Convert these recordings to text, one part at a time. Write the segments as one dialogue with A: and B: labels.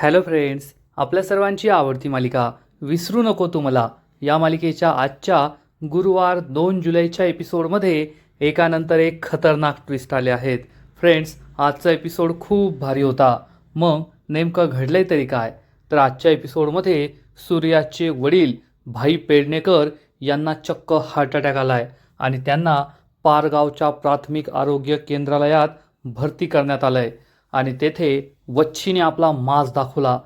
A: Hello friends, आपल्या सर्वांची आवडती मालिका विसरू नको तू मला या मालिकेच्या आजच्या गुरुवार 2 जुलैच्या एपिसोडमध्ये एकानंतर एक खतरनाक ट्विस्ट आले आहेत. फ्रेंड्स, आजचा एपिसोड खूप भारी होता. मग नेमकं घडलंय तरी काय? तर आजच्या एपिसोडमध्ये सूर्याचे वडील भाई पेडणेकर यांना चक्क हार्ट अटॅक आलाय आणि त्यांना पारगावच्या प्राथमिक आरोग्य केंद्रालयात भरती करण्यात आलंय आणि तेथे वच्छीने आपला माज दाखवला.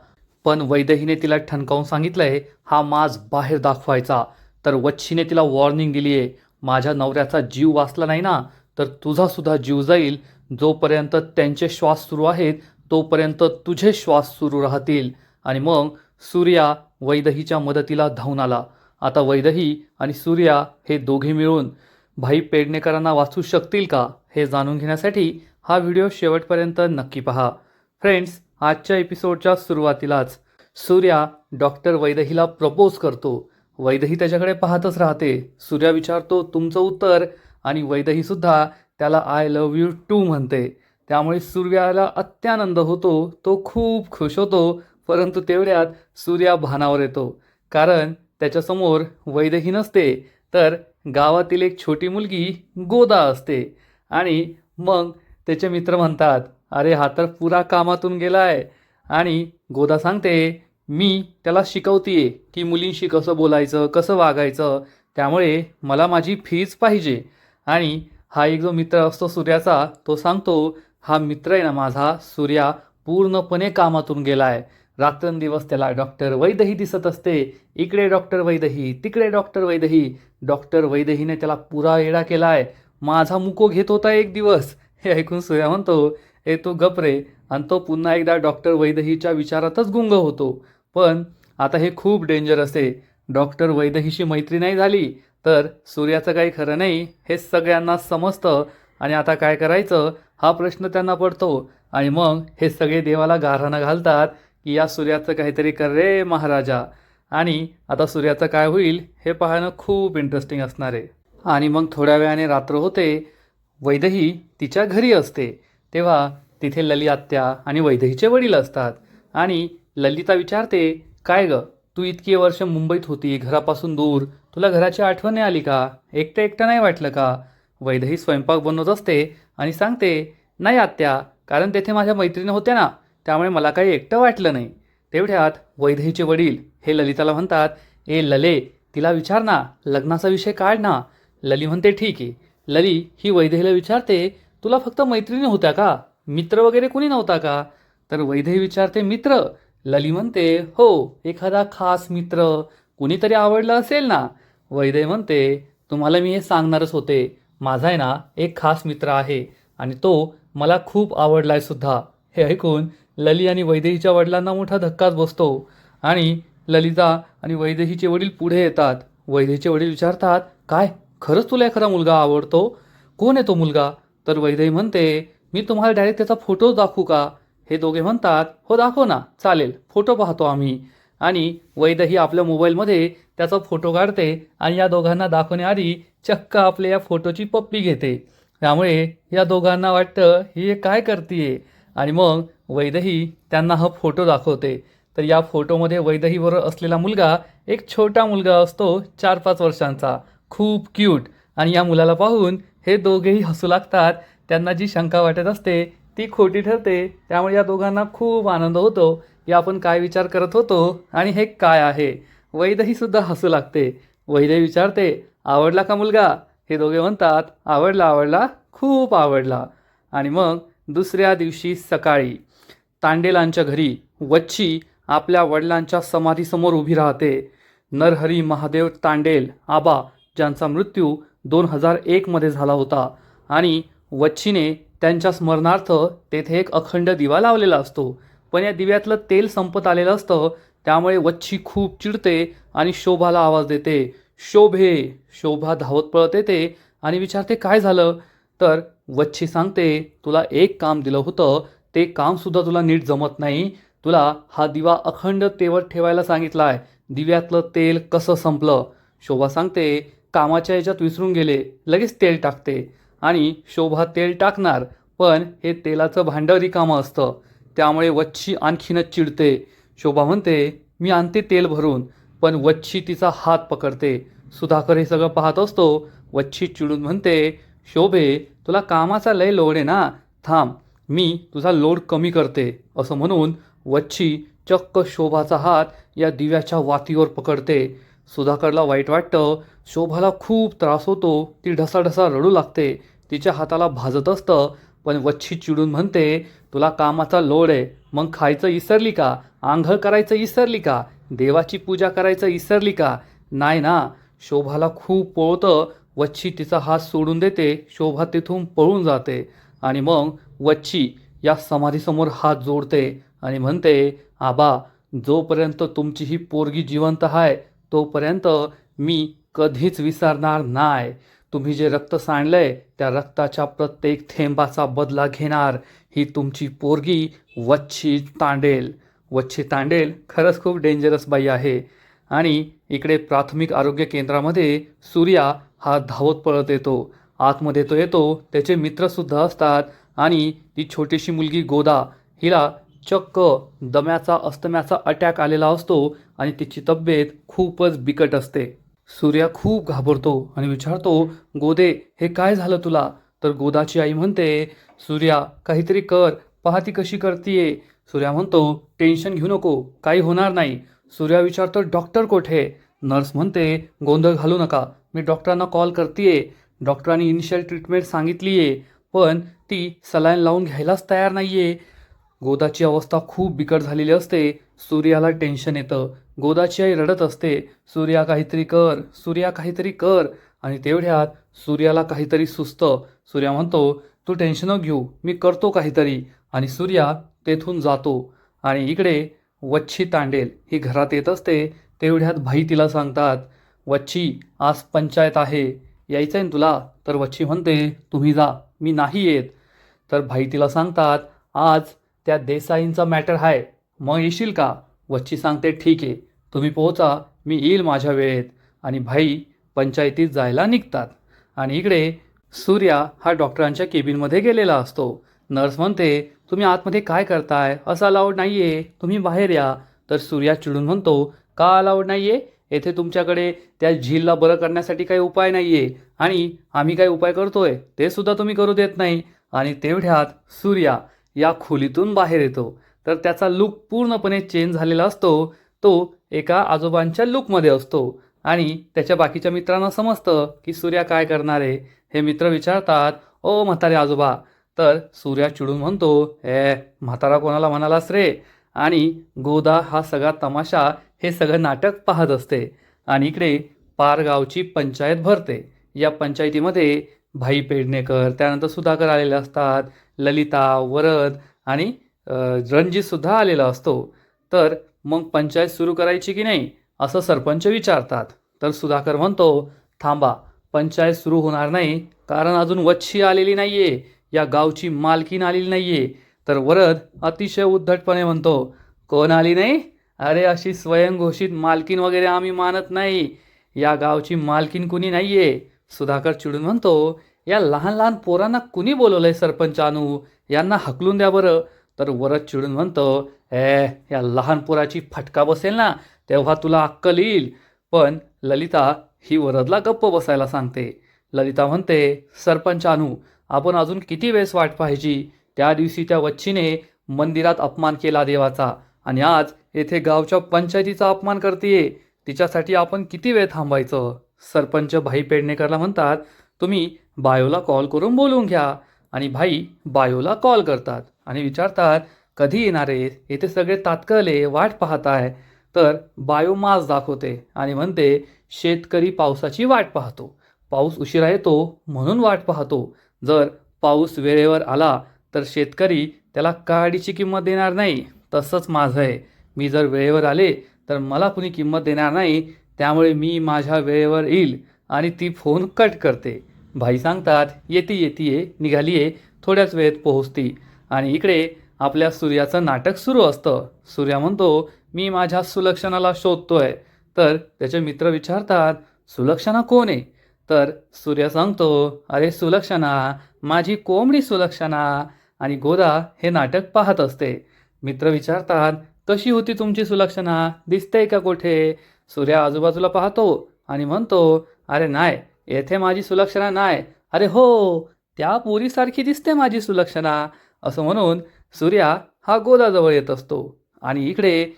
A: पण वैदेहीने तिला ठणकावून सांगितलंय हा माज बाहेर दाखवायचा. तर वच्छीने तिला वॉर्निंग दिली आहे, माझ्या नवऱ्याचा जीव वाचला नाही ना तर तुझा सुद्धा जीव जाईल. जोपर्यंत त्यांचे श्वास सुरू आहेत तोपर्यंत तुझे श्वास सुरू राहतील. आणि मग सूर्या वैदेहीच्या मदतीला धावून आला. आता वैदेही आणि सूर्या हे दोघे मिळून भाई पेडणेकरांना वाचू शकतील का हे जाणून घेण्यासाठी हा व्हिडिओ शेवटपर्यंत नक्की पहा. फ्रेंड्स, आजच्या एपिसोडच्या सुरुवातीलाच सूर्या डॉक्टर वैदेहीला प्रपोज करतो. वैदेही त्याच्याकडे पाहतच राहते. सूर्या विचारतो तुमचं उत्तर आणि वैदेहीसुद्धा त्याला आय लव्ह यू टू म्हणते. त्यामुळे सूर्याला अत्यानंद होतो. तो खूप खुश होतो. परंतु तेवढ्यात सूर्या भानावर येतो, कारण त्याच्यासमोर वैदेही नसते तर गावातील एक छोटी मुलगी गोदा असते. आणि मग त्याचे मित्र म्हणतात, अरे हा तर पुरा कामातून गेलाय. आणि गोदा सांगते, मी त्याला शिकवतीये की मुलींशी कसं बोलायचं, कसं वागायचं, त्यामुळे मला माझी फीज पाहिजे. आणि हा एक जो मित्र असतो सूर्याचा तो सांगतो, हा मित्र आहे ना माझा सूर्या पूर्णपणे कामातून गेलाय. रात्रंदिवस त्याला डॉक्टर वैदेही दिसत असते. इकडे डॉक्टर वैदेही, तिकडे डॉक्टर वैदेही. डॉक्टर वैदेहीने त्याला पुरा येडा केलाय. माझा मुको घेत होता एक दिवस. हे ऐकून सूर्या म्हणतो, ए तो गप रे. आणि तो पुन्हा एकदा डॉक्टर वैदेहीच्या विचारातच गुंग होतो. पण आता हे खूप डेंजरस आहे. डॉक्टर वैदेहीशी मैत्री नाही झाली तर सूर्याचं काही खरं नाही हे सगळ्यांना समजतं. आणि आता काय करायचं हा प्रश्न त्यांना पडतो. आणि मग हे सगळे देवाला गाऱ्हाणं घालतात की या सूर्याचं काहीतरी कर रे महाराजा. आणि आता सूर्याचं काय होईल हे पाहणं खूप इंटरेस्टिंग असणार आहे. आणि मग थोड्या वेळाने रात्र होते. वैदेही तिच्या घरी असते तेव्हा तिथे ललिता आत्या आणि वैदेहीचे वडील असतात. आणि ललिता विचारते, काय ग तू इतकी वर्ष मुंबईत होती, घरापासून दूर, तुला घराची आठवण नाही आली का? एकटं एकटं नाही वाटलं का? वैदेही स्वयंपाक बनवत असते आणि सांगते, नाही आत्या, कारण तेथे माझ्या मैत्रिणी होत्या ना, त्यामुळे मला काही एकटं वाटलं नाही. तेवढ्यात वैदेहीचे वडील हे ललिताला म्हणतात, ए लले, तिला विचार ना, लग्नाचा विषय काढ ना. लली म्हणते ठीक आहे. लली ही वैदेहीला विचारते, तुला फक्त मैत्रिणी होत्या का, मित्र वगैरे कुणी नव्हता का? तर वैदेही विचारते, मित्र? लली म्हणते, हो, एखादा खास मित्र, कुणीतरी आवडलं असेल ना. वैदेही म्हणते, तुम्हाला मी हे सांगणारच होते, माझा आहे ना एक खास मित्र आहे आणि तो मला खूप आवडलाय सुद्धा. हे ऐकून लली आणि वैदेहीच्या वडिलांना मोठा धक्काच बसतो. आणि ललिता आणि वैदेहीचे वडील पुढे येतात. वैदेहीचे वडील विचारतात, काय खरंच तुला एखादा मुलगा आवडतो? कोण आहे तो मुलगा? तर वैदेही म्हणते, मी तुम्हाला डायरेक्ट त्याचा फोटो दाखवू का? हे दोघे म्हणतात, हो दाखव ना, चालेल, फोटो पाहतो आम्ही. आणि वैदेही आपल्या मोबाईलमध्ये त्याचा फोटो काढते आणि या दोघांना दाखवण्याआधी चक्क आपल्या या फोटोची पप्पी घेते. त्यामुळे या दोघांना वाटतं ही काय करतीये. आणि मग वैदेही त्यांना हा फोटो दाखवते. तर या फोटोमध्ये वैदेहीबरोबर असलेला मुलगा एक छोटा मुलगा असतो, 4-5 वर्षांचा, खूप क्यूट. आणि या मुलाला पाहून हे दोघेही हसू लागतात. त्यांना जी शंका वाटत असते ती खोटी ठरते. त्यामुळे या दोघांना खूप आनंद होतो की आपण काय विचार करत होतो आणि हे काय आहे. वैदेहीसुद्धा हसू लागते. वैदेही विचारते, आवडला का मुलगा? हे दोघे म्हणतात, आवडला, आवडला, खूप आवडला. आणि मग दुसऱ्या दिवशी सकाळी तांडेलांच्या घरी वच्छी आपल्या वडिलांच्या समाधीसमोर उभी राहते. नरहरी महादेव तांडेल आबा, ज्यांचा मृत्यू 2001मध्ये झाला होता. आणि वच्छीने त्यांच्या स्मरणार्थ तेथे एक अखंड दिवा लावलेला असतो. पण या दिव्यातलं तेल संपत आलेलं असतं. त्यामुळे वच्छी खूप चिडते आणि शोभाला आवाज देते, शोभे. शोभा धावत पळत येते आणि विचारते, काय झालं? तर वच्छी सांगते, तुला एक काम दिलं होतं, ते कामसुद्धा तुला नीट जमत नाही. तुला हा दिवा अखंड तेवत ठेवायला सांगितला आहे, दिव्यातलं तेल कसं संपलं? शोभा सांगते, कामाच्या याच्यात विसरून गेले, लगेच तेल टाकते. आणि शोभा तेल टाकणार, पण हे तेलाचं भांडं रिकामं असतं. त्यामुळे वच्छी आणखीनच चिडते. शोभा म्हणते, मी आणते तेल भरून, पण वच्छी तिचा हात पकडते. सुधाकर हे सगळं पाहत असतो. वच्छी चिडून म्हणते, शोभे, तुला कामाचा लय लोड आहे ना, थांब, मी तुझा लोड कमी करते. असं म्हणून वच्छी चक्क शोभाचा हात या दिव्याच्या वातीवर पकडते. सुधाकरला वाईट वाटतं. शोभाला खूप त्रास होतो. ती ढसाढसा रडू लागते. तिच्या हाताला भाजत असतं. पण वच्छी चिडून म्हणते, तुला कामाचा लोड आहे, मग खायचं विसरली का? आंघोळ करायचं विसरली का? देवाची पूजा करायचं विसरली का? नाही ना. शोभाला खूप पोळतं. वच्छी तिचा हात सोडून देते. शोभा तिथून पळून जाते आणि मग वच्छी या समाधीसमोर हात जोडते आणि म्हणते, आबा, जोपर्यंत तुमची ही पोरगी जिवंत आहे तोपर्यंत मी कधीच विसरणार नाही. तुम्ही जे रक्त सांडलंय त्या रक्ताच्या प्रत्येक थेंबाचा बदला घेणार. ही तुमची पोरगी वच्छी तांडेल. वच्छी तांडेल खरंच खूप डेंजरस बाई आहे. आणि इकडे प्राथमिक आरोग्य केंद्रामध्ये सूर्या हा धावत पळत येतो. आतमध्ये तो येतो. त्याचे मित्रसुद्धा असतात आणि ती छोटीशी मुलगी गोदा, हिला चक्क दम्याचा अस्तम्याचा अटॅक आलेला असतो आणि तिची तब्येत खूपच बिकट असते. सूर्या खूप घाबरतो आणि विचारतो, गोदे, हे काय झालं तुला? तर गोदाची आई म्हणते, सूर्या, काहीतरी कर, पहा ती कशी करतीये. सूर्या म्हणतो, टेन्शन घेऊ नको, काही होणार नाही. सूर्या विचारतो, डॉक्टर कोठे? नर्स म्हणते, गोंधळ घालू नका, मी डॉक्टरांना कॉल करतीये. डॉक्टरांनी इनिशियल ट्रीटमेंट सांगितलीये, पण ती सलाईन लावून घ्यायलाच तयार नाहीये. गोदाची अवस्था खूप बिकट झालेली असते. सूर्याला टेन्शन येतं. गोदाची आई रडत असते, सूर्या काहीतरी कर, सूर्या काहीतरी कर. आणि तेवढ्यात सूर्याला काहीतरी सुचतं. सूर्या म्हणतो, तू टेन्शन न घेऊ, मी करतो काहीतरी. आणि सूर्या तेथून जातो. आणि इकडे वच्छी तांडेल ही घरात येत असते. तेवढ्यात भाई तिला सांगतात, वच्छी, आज पंचायत आहे, यायचं आहे ना तुला? तर वच्छी म्हणते, तुम्ही जा, मी नाही येत. तर भाई तिला सांगतात, आज त्या देसाईंचा मॅटर आहे, मग येशील का? वच्छी सांगते, ठीक आहे, तुम्ही पोहोचा, मी येईल माझ्या वेळेत. आणि भाई पंचायतीत जायला निघतात. आणि इकडे सूर्या हा डॉक्टरांच्या केबिनमध्ये गेलेला असतो. नर्स म्हणते, तुम्ही आतमध्ये काय करताय? असं अलाउड नाही आहे, तुम्ही बाहेर या. तर सूर्या चिडून म्हणतो, का अलाउड नाही आहे? येथे तुमच्याकडे त्या झीलला बरं करण्यासाठी काही उपाय नाही आहे आणि आम्ही काय उपाय करतोय ते सुद्धा तुम्ही करू देत नाही. आणि तेवढ्यात सूर्या या खोलीतून बाहेर येतो. तर त्याचा लुक पूर्णपणे चेंज झालेला असतो. तो एका आजोबांच्या लुकमध्ये असतो आणि त्याच्या बाकीच्या मित्रांना समजतं की सूर्या काय करणार आहे. हे मित्र विचारतात, ओ म्हातारे आजोबा. तर सूर्या चिडून म्हणतो, म्हातारा कोणाला म्हणालास रे? आणि गोदा हा सगळा तमाशा, हे सगळं नाटक पाहत असते. आणि इकडे पारगावची पंचायत भरते. या पंचायतीमध्ये भाई पेडणेकर, त्यानंतर सुधाकर आलेले असतात, ललिता, वरद आणि रणजितसुद्धा आलेला असतो. तर मग पंचायत सुरू करायची की नाही असं सरपंच विचारतात. तर सुधाकर म्हणतो, थांबा, पंचायत सुरू होणार नाही, कारण अजून वच्छी आलेली नाही आहे, या गावची मालकीन आलेली नाही आहे. तर वरद अतिशय उद्धटपणे म्हणतो, कोण आली नाही? अरे, अशी स्वयंघोषित मालकीन वगैरे आम्ही मानत नाही, या गावची मालकीन कुणी नाही आहे. सुधाकर चिडून म्हणतो, या लहान लहान पोरांना कुणी बोलवलंय सरपंचानू? यांना हकलून द्या बरं. तर वरद चिडून म्हणतो, या लहान पोराची फटका बसेल ना तेव्हा तुला अक्कल येईल. पण ललिता ही वरदला गप्प बसायला सांगते. ललिता म्हणते, सरपंचानू, आपण अजून किती वेळेस वाट पाहायची? त्या दिवशी त्या वच्छीने मंदिरात अपमान केला देवाचा आणि आज येथे गावच्या पंचायतीचा अपमान करतेय. तिच्यासाठी आपण किती वेळ थांबायचं? सरपंच भाई पेडणेकरला म्हणतात, तुम्ही बायोला कॉल करून बोलवून घ्या. आणि भाई बायोला कॉल करतात आणि विचारतात, कधी येणार आहे? येथे सगळे तात्काळे वाट पाहताय. तर बायो मास दाखवते आणि म्हणते, शेतकरी पावसाची वाट पाहतो, पाऊस उशिरा येतो म्हणून वाट पाहतो. जर पाऊस वेळेवर आला तर शेतकरी त्याला काडीची किंमत देणार नाही. तसंच माझं आहे, मी जर वेळेवर आले तर मला कुणी किंमत देणार नाही, त्यामुळे मी माझ्या वेळेवर येईल. आणि ती फोन कट करते. भाई सांगतात, येते निघालीये, थोड्याच वेळेत पोहोचती. आणि इकडे आपल्या सूर्याचं नाटक सुरू असतं. सूर्या म्हणतो, मी माझ्या सुलक्षणाला शोधतोय. तर त्याचे मित्र विचारतात, सुलक्षणा कोण आहे? तर सूर्या सांगतो, अरे सुलक्षणा, माझी कोंबडी सुलक्षणा. आणि गोदा हे नाटक पाहत असते. मित्र विचारतात, कशी होती तुमची सुलक्षणा, दिसतेय का कुठे? सूर्या आजूबाजूला पाहतो आणि म्हणतो, अरे नाही, येथे माझी सुलक्षणा नाही. अरे हो, त्या पोरीसारखी दिसते माझी सुलक्षणा. असं म्हणून सूर्या हा गोदाजवळ येत असतो आणि इकडे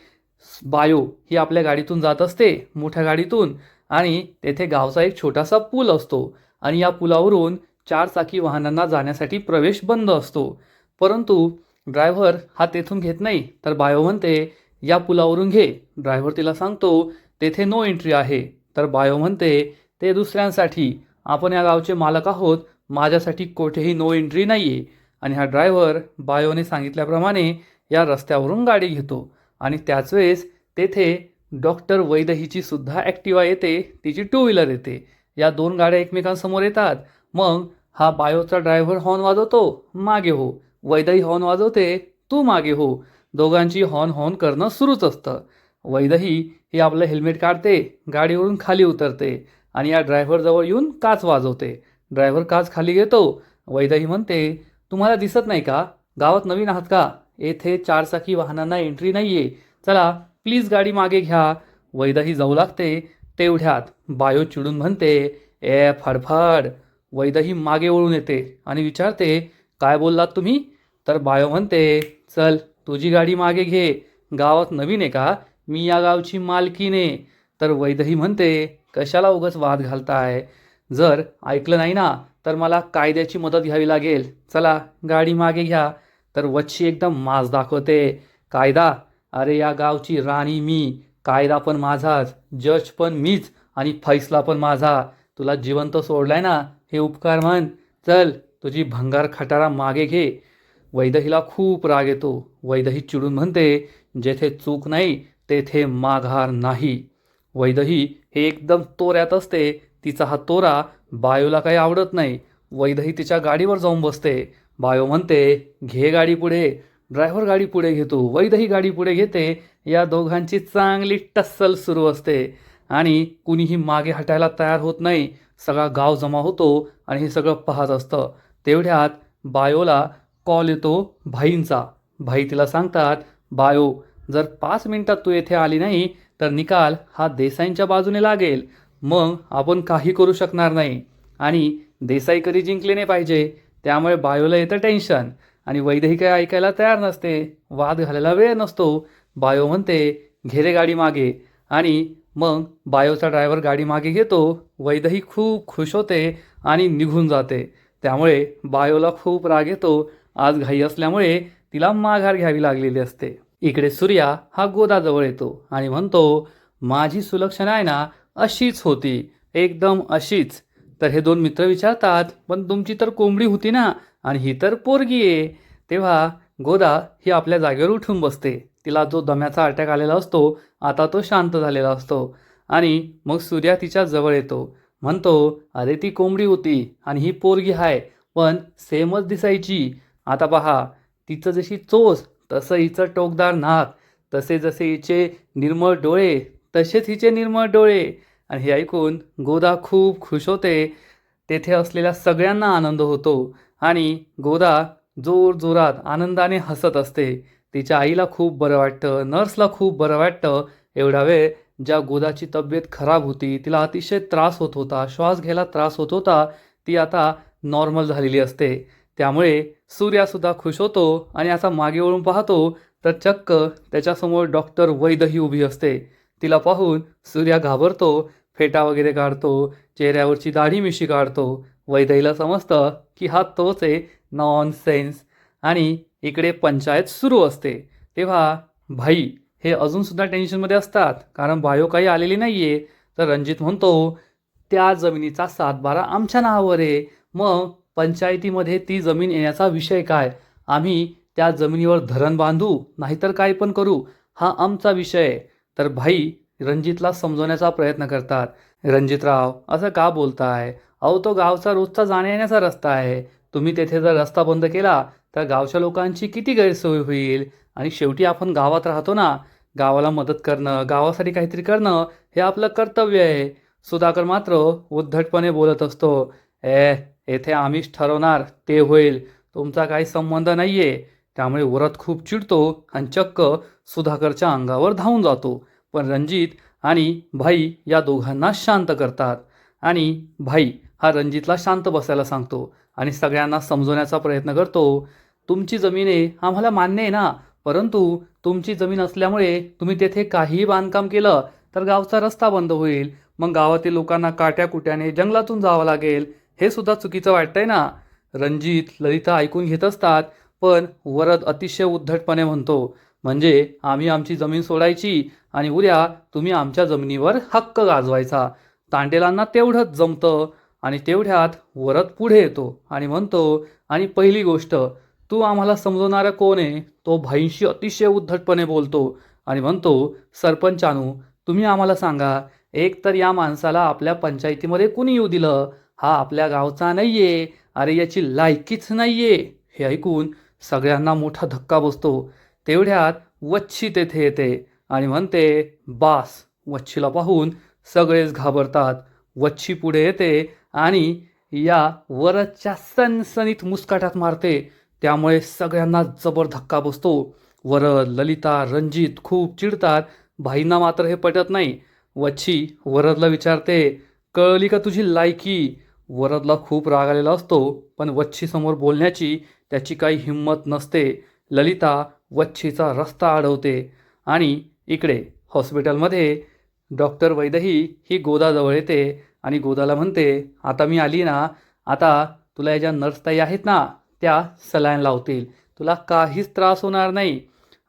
A: बायो ही आपल्या गाडीतून जात असते, मोठ्या गाडीतून. आणि तेथे गावचा एक छोटासा पूल असतो आणि या पुलावरून चारचाकी वाहनांना जाण्यासाठी प्रवेश बंद असतो. परंतु ड्रायव्हर हा तेथून घेत नाही, तर बायो म्हणते, या पुलावरून घे. ड्रायव्हर तिला सांगतो, तेथे नो एंट्री आहे. तर बायो म्हणते, ते दुसऱ्यांसाठी, आपण या गावचे मालक आहोत, माझ्यासाठी कोठेही नो एंट्री नाही आहे. आणि हा ड्रायव्हर बायोने सांगितल्याप्रमाणे या रस्त्यावरून गाडी घेतो आणि त्याच वेळेस तेथे डॉक्टर वैदहीची सुद्धा ॲक्टिवा येते, तिची टू व्हीलर येते. या दोन गाड्या एकमेकांसमोर येतात. मग हा बायोचा ड्रायव्हर हॉर्न वाजवतो, मागे हो. वैदही हॉर्न वाजवते, तू मागे हो. दोघांची हॉर्न हॉर्न करणं सुरूच असतं. वैदही ही आपलं हेल्मेट काढते, गाडीवरून खाली उतरते आणि या ड्रायव्हरजवळ येऊन काच वाजवते. ड्रायव्हर काच खाली घेतो. वैदही म्हणते, तुम्हाला दिसत नाही का, गावात नवीन आहात का, येथे चारचाकी वाहनांना एंट्री नाही आहे, चला प्लीज गाडी मागे घ्या. वैदही जाऊ लागते. तेवढ्यात बायो चिडून म्हणते, ए फडफड. वैदही मागे वळून येते आणि विचारते, काय बोललात तुम्ही? तर बायो म्हणते, चल तुझी गाडी मागे घे, गावात नवीन आहे का, मी या गावची मालकीने. तर वैदही म्हणते, कशाला उगाच वाद घालताय, जर ऐकलं नाही ना तर मला कायद्याची मदत घ्यावी लागेल, चला गाडी मागे घ्या. तर वच्छी एकदम माज दाखवते, कायदा, अरे या गावची राणी मी, कायदा पण माझाच, जज पण मीच आणि फैसला पण माझा. तुला जिवंत सोडलाय ना, हे उपकार म्हण, चल तुझी भंगार खटारा मागे घे. वैदहीला खूप राग येतो. वैदही चिडून म्हणते, जेथे चूक नाही तेथे माघार नाही. वैदही हे एकदम तोऱ्यात असते. तिचा हा तोरा बायोला काही आवडत नाही. वैदही तिच्या गाडीवर जाऊन बसते. बायो म्हणते, घे गाडी पुढे. ड्रायव्हर गाडी पुढे घेतो, वैदही गाडी पुढे घेते. या दोघांची चांगली टस्सल सुरू असते आणि कुणीही मागे हटायला तयार होत नाही. सगळा गाव जमा होतो आणि हे सगळं पाहत असतं. तेवढ्यात बायोला कॉल येतो भाईंचा. भाई तिला सांगतात, बायो, जर 5 मिनिटात तू येथे आली नाही तर निकाल हा देसाईंच्या बाजूने लागेल. मग आपण काही करू शकणार नाही आणि देसाई कधी जिंकले नाही पाहिजे. त्यामुळे बायोला येतं टेन्शन आणि वैदही काही ऐकायला तयार नसते. वाद घालायला वेळ नसतो. बायो म्हणते, घे रे गाडी मागे. आणि मग बायोचा ड्रायव्हर गाडी मागे घेतो. वैदही खूप खुश होते आणि निघून जाते. त्यामुळे बायोला खूप राग येतो. आज घाई असल्यामुळे तिला माघार घ्यावी लागलेली असते. इकडे सूर्या हा गोदाजवळ येतो आणि म्हणतो, माझी सुलक्षणा आहे ना, अशीच होती, एकदम अशीच. तर हे दोन मित्र विचारतात, पण तुमची तर कोंबडी होती ना आणि ही तर पोरगी आहे. तेव्हा गोदा ही आपल्या जागेवर उठून बसते. तिला जो दम्याचा अटॅक आलेला असतो आता तो शांत झालेला असतो. आणि मग सूर्या तिच्या जवळ येतो. म्हणतो, अरे ती कोंबडी होती आणि ही पोरगी आहे, पण सेमच दिसायची. आता पहा, तिचं जशी चोच तसं हिचं टोकदार नाक, तसे जसे हिचे निर्मळ डोळे तसेच हिचे निर्मळ डोळे. आणि हे ऐकून गोदा खूप खुश होते. तेथे असलेल्या सगळ्यांना आनंद होतो आणि गोदा जोरजोरात आनंदाने हसत असते. तिच्या आईला खूप बरं वाटतं, नर्सला खूप बरं वाटतं. एवढा वेळ ज्या गोदाची तब्येत खराब होती, तिला अतिशय त्रास होत होता, श्वास घ्यायला त्रास होत होता, ती आता नॉर्मल झालेली असते. त्यामुळे सूर्यासुद्धा खुश होतो आणि असा मागे वळून पाहतो तर चक्क त्याच्यासमोर डॉक्टर वैदही उभी असते. तिला पाहून सूर्या घाबरतो, फेटा वगैरे काढतो, चेहऱ्यावरची दाढी मिशी काढतो. वैदहीला समजतं की हा तोच आहे, नॉनसेन्स. आणि इकडे पंचायत सुरू असते. तेव्हा भाई हे अजूनसुद्धा टेन्शनमध्ये असतात, कारण बायो काही आलेली नाही आहे. तर रणजित म्हणतो, त्या जमिनीचा 7/12 आमच्या नावावर आहे, मग पंचायतीमध्ये ती जमीन येण्याचा विषय काय, आम्ही त्या जमिनीवर धरण बांधू नाहीतर काय पण करू, हा आमचा विषय आहे. तर भाई रणजितला समजवण्याचा प्रयत्न करतात. रणजितराव, असं का बोलताय, अहो तो गावचा रोजचा जाण्या येण्याचा रस्ता आहे, तुम्ही तेथे जर रस्ता बंद केला तर गावच्या लोकांची किती गैरसोय होईल. आणि शेवटी आपण गावात राहतो ना, गावाला मदत करणं, गावासाठी काहीतरी करणं हे आपलं कर्तव्य आहे. सुधाकर मात्र उद्धटपणे बोलत असतो, येथे आम्हीच ठरवणार ते होईल, तुमचा काही संबंध नाही आहे. त्यामुळे वरद खूप चिडतो आणि चक्क सुधाकरच्या अंगावर धावून जातो. पण रणजित आणि भाई या दोघांना शांत करतात आणि भाई हा रणजितला शांत बसायला सांगतो आणि सगळ्यांना समजवण्याचा प्रयत्न करतो. तुमची जमीन आहे आम्हाला मान्य आहे ना, परंतु तुमची जमीन असल्यामुळे तुम्ही तेथे काहीही बांधकाम केलं तर गावचा रस्ता बंद होईल. मग गावातील लोकांना काट्याकुट्याने जंगलातून जावं लागेल. हे सुद्धा चुकीचं वाटतंय ना. रणजित ललिता ऐकून घेत असतात, पण वरद अतिशय उद्धटपणे म्हणतो, म्हणजे आम्ही आमची जमीन सोडायची आणि उद्या तुम्ही आमच्या जमिनीवर हक्क गाजवायचा. तांडेलांना तेवढंच जमतं आणि तेवढ्यात वरद पुढे येतो आणि म्हणतो, आणि पहिली गोष्ट, तू आम्हाला समजवणारा कोण आहे? तो भाईंशी अतिशय उद्धटपणे बोलतो आणि म्हणतो, सरपंचानू तुम्ही आम्हाला सांगा, एक तर या माणसाला आपल्या पंचायतीमध्ये कुणी येऊ दिलं? हा आपल्या गावचा नाहीये. अरे याची लायकीच नाहीये. हे ऐकून सगळ्यांना मोठा धक्का बसतो. तेवढ्यात वच्छी तेथे येते आणि म्हणते, बास. वच्छीला पाहून सगळेच घाबरतात. वच्छी पुढे येते आणि या वरदच्या सणसणीत मुस्काटात मारते. त्यामुळे सगळ्यांना जबर धक्का बसतो. वरद, ललिता, रणजित खूप चिडतात. भाईंना मात्र हे पटत नाही. वच्छी वरदला विचारते, कळली का तुझी लायकी? वरदला खूप राग आलेला असतो, पण वच्छीसमोर बोलण्याची त्याची काही हिंमत नसते. ललिता वच्छीचा रस्ता अडवते आणि इकडे हॉस्पिटलमध्ये डॉक्टर वैदही ही गोदाजवळ येते आणि गोदाला म्हणते, आता मी आली ना, आता तुला या ज्या नर्सताई आहेत ना त्या सलाईन लावतील. तुला काहीच त्रास होणार नाही.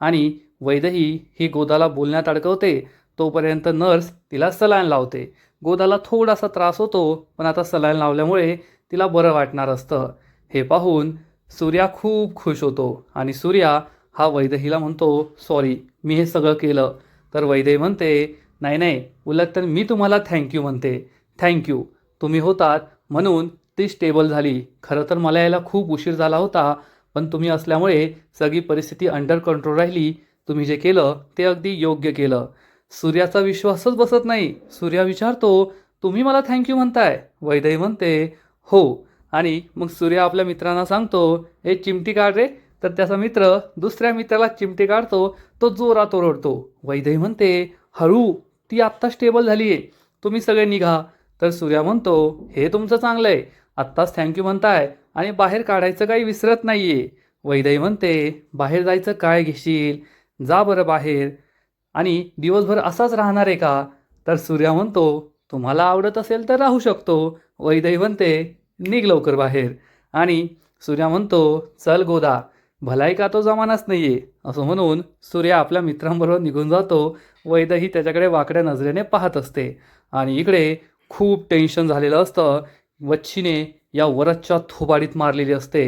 A: आणि वैदही ही गोदाला बोलण्यात अडकवते. तोपर्यंत नर्स तिला सलाईन लावते. गोदाला थोडासा त्रास होतो, पण आता सलाईन लावल्यामुळे तिला बरं वाटणार असतं. हे पाहून सूर्या खूप खुश होतो आणि सूर्या हा वैदहीला म्हणतो, सॉरी मी हे सगळं केलं. तर वैदही म्हणते, नाही नाही, उलट तर मी तुम्हाला थँक्यू म्हणते. थँक्यू, तुम्ही होतात म्हणून ती स्टेबल झाली. खरं तर मला यायला खूप उशीर झाला होता, पण तुम्ही असल्यामुळे सगळी परिस्थिती अंडर कंट्रोल राहिली. तुम्ही जे केलं ते अगदी योग्य केलं. सूर्याचा विश्वासच बसत नाही. सूर्या विचारतो, तुम्ही मला थँक्यू म्हणताय? वैदही म्हणते, हो. आणि मग सूर्या आपल्या मित्रांना सांगतो, ए चिमटी काढ रे. तर त्याचा मित्र दुसऱ्या मित्राला चिमटी काढतो. तो जोरात ओरडतो. वैदही म्हणते, हळू, ती आत्ता स्टेबल झाली आहे, तुम्ही सगळे निघा. तर सूर्या म्हणतो, हे तुमचं चांगलं आहे, आत्ताच थँक्यू म्हणताय आणि बाहेर काढायचं काही विसरत नाहीये. वैदही म्हणते, बाहेर जायचं काय घेशील? जा बरं बाहेर. आणि दिवसभर असाच राहणार आहे का? तर सूर्या म्हणतो, तुम्हाला आवडत असेल तर राहू शकतो. वैदही म्हणते, निघ लवकर बाहेर. आणि सूर्या म्हणतो, चल गोदा, भलाई का तो जमानाच नाहीये. असं म्हणून सूर्या आपल्या मित्रांबरोबर निघून जातो. वैदही त्याच्याकडे वाकड्या नजरेने पाहत असते आणि इकडे खूप टेन्शन झालेलं असतं. वच्छीने या वरदच्या थोबाडीत मारलेली असते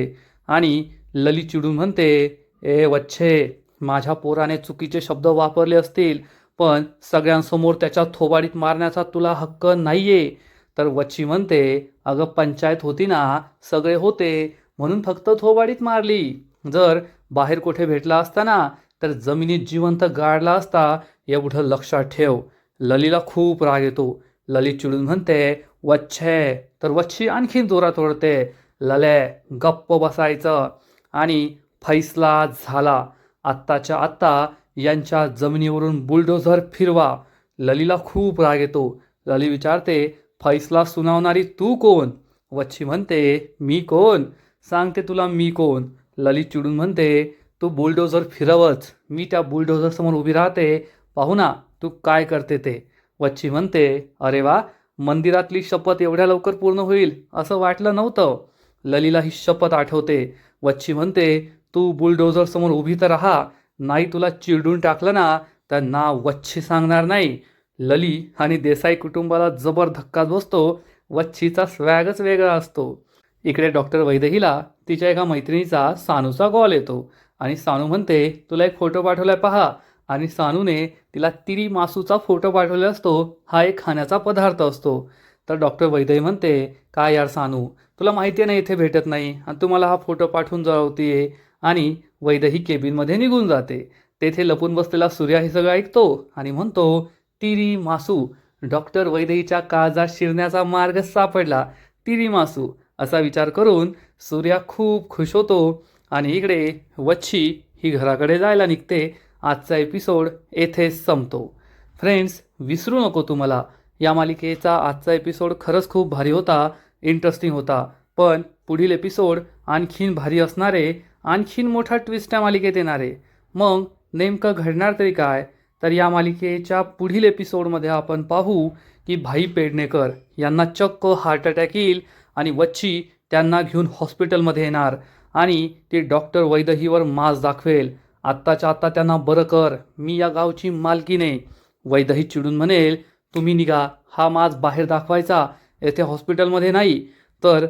A: आणि ललित चिडून म्हणते, ए वच्छे, माझ्या पोराने चुकीचे शब्द वापरले असतील, पण सगळ्यांसमोर त्याच्या थोबाडीत मारण्याचा तुला हक्क नाहीये. तर वच्छी म्हणते, अगं पंचायत होती ना, सगळे होते म्हणून फक्त थोबाडीत मारली. जर बाहेर कुठे भेटला असता ना तर जमिनीत जिवंत गाडला असता, एवढं लक्षात ठेव. ललीला खूप राग येतो. ललित चिडून म्हणते, वच्छे. तर वच्छी आणखीन जोरात ओरडते, लले गप्प बसायचं. आणि फैसला झाला. आत्ताच्या आत्ता यांच्या जमिनीवरून बुलडोझर फिरवा. ललीला खूप राग येतो. लली विचारते, फैसला सुनावणारी तू कोण? वच्छी म्हणते, मी कोण? सांगते तुला मी कोण. ललित चिडून म्हणते, तू बुलडोझर फिरवच, मी त्या बुलडोझर समोर उभी राहते, पाहू ना तू काय करते ते. वच्छी म्हणते, अरे वा, मंदिरातली शपथ एवढ्या लवकर पूर्ण होईल असं वाटलं नव्हतं. ललीला ही शपथ आठवते. वच्छी म्हणते, तू बुलडोझर समोर उभी तर राहा, नाही तुला चिरडून टाकलं ना तर नाव वच्छी सांगणार नाही. लली आणि देसाई कुटुंबाला जबर धक्काच बसतो. वच्छीचा स्वॅगच वेगळा असतो. इकडे डॉक्टर वैदहीला तिच्या एका मैत्रिणीचा सानूचा कॉल येतो आणि सानू म्हणते, तुला एक फोटो पाठवलाय पहा. आणि सानूने तिला तिरी मासूचा फोटो पाठवलेला असतो. हा एक खाण्याचा पदार्थ असतो. तर डॉक्टर वैदही म्हणते, काय यार सानू, तुला माहिती आहे ना इथे भेटत नाही आणि तुम्हाला हा फोटो पाठवून जळवतीये. आणि वैदही केबिनमध्ये निघून जाते. तेथे लपून बसलेला सूर्या हे सगळं ऐकतो आणि म्हणतो, तिरी मासू. डॉक्टर वैदहीच्या काळजात शिरण्याचा मार्ग सापडला. तिरी मासू असा विचार करून सूर्या खूप खुश होतो आणि इकडे वच्छी ही घराकडे जायला निघते. आजचा एपिसोड येथेच संपतो. फ्रेंड्स, विसरू नको तुम्हाला या मालिकेचा आजचा एपिसोड खरंच खूप भारी होता, इंटरेस्टिंग होता. पण पुढील एपिसोड आणखीन भारी असणारे, आणखीन मोठा ट्विस्ट या मालिकेत येणारे. मग नेमकं घडणार तरी काय? तर या मालिकेच्या पुढील एपिसोडमध्ये आपण पाहू की भाई पेडणेकर यांना चक्क हार्ट अटॅक येईल आणि वच्छी त्यांना घेऊन हॉस्पिटलमध्ये येणार आणि ती डॉक्टर वैदहीवर माज दाखवेल. आत्ताच्या आत्ता त्यांना बरं कर, मी या गावची मालकीने. वैदही चिडून म्हणेल, तुम्ही निघा, हा माज बाहेर दाखवायचा, येथे हॉस्पिटलमध्ये नाही. तर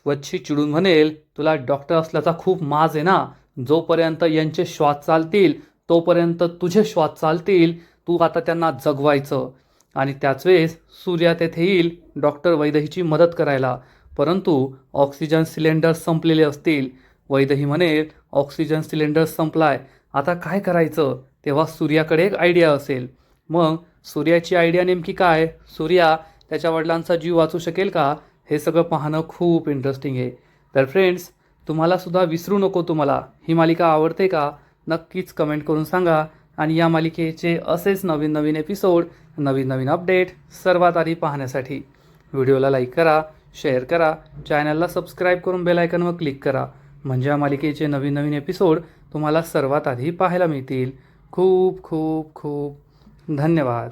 A: वच्छी चिडून म्हणेल, तुला डॉक्टर असल्याचा खूप माज आहे ना, जोपर्यंत यांचे श्वास चालतील तोपर्यंत तुझे श्वास चालतील, तू आता त्यांना जगवायचं. आणि त्याच वेळेस सूर्या तेथे येईल डॉक्टर वैदहीची मदत करायला, परंतु ऑक्सिजन सिलेंडर संपलेले असतील. वैदही म्हणेल, ऑक्सिजन सिलेंडर संपलाय, आता काय करायचं? तेव्हा सूर्याकडे एक आयडिया असेल. मग सूर्याची आयडिया नेमकी काय? सूर्या त्याच्या वडिलांचा जीव वाचू शकेल का? हे सगळं पाहणं खूप इंटरेस्टिंग आहे. तर फ्रेंड्स, तुम्हालासुद्धा विसरू नको तुम्हाला ही मालिका आवडते का? नक्कीच कमेंट करून सांगा. आणि या मालिकेचे असेच नवीन नवीन एपिसोड, नवीन नवीन अपडेट सर्वात आधी पाहण्यासाठी व्हिडिओला लाईक करा, शेअर करा, चॅनलला सबस्क्राईब करून बेल आयकॉनवर क्लिक करा. म्हणजे या मालिकेचे नवीन नवीन एपिसोड तुम्हाला सर्वात आधी पाहायला मिळतील. खूप खूप खूप धन्यवाद.